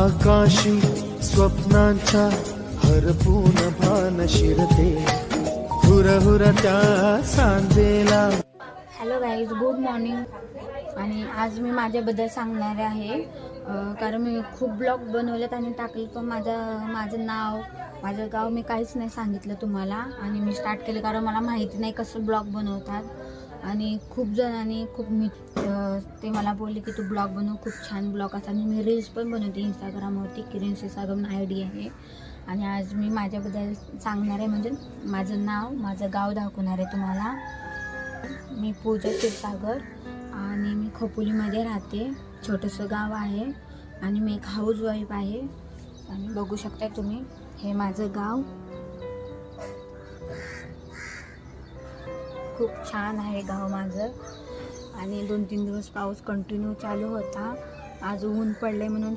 आकाशी स्वप्नांच्या हरपून भान शिरते हुरहुरत्या सांजेला. Hello guys, good morning. आणि आज मी माझ्याबद्दल सांगणार आहे, कारण मी खूप ब्लॉग बनवलेत आणि टाकले, पण माझं नाव, माझं गाव मी काहीच नाही सांगितलं तुम्हाला. आणि मी स्टार्ट केलं कारण मला माहिती नाही कसं ब्लॉग बनवतात. आणि खूप जणांनी ते मला बोलले की तू ब्लॉग बनव, खूप छान ब्लॉग असतात. आणि मी रील्स पण बनवते इंस्टाग्रामवरती, किरण सागम आयडी आहे. आणि आज मी माझ्याबद्दल सांगणार आहे, म्हणजे माझं नाव, माझं गाव दाखवणार आहे तुम्हाला. मी पूजा क्षीरसागर आणि मी खोपोलीमध्ये राहते. छोटंसं गाव आहे आणि मी एक हाऊसवाईफ आहे. आणि बघू शकता तुम्ही, हे माझं गाव खूप छान आहे गाव माझं. आणि 2-3 दिवस पाऊस कंटिन्यू चालू होता. आज ऊन पडले म्हणून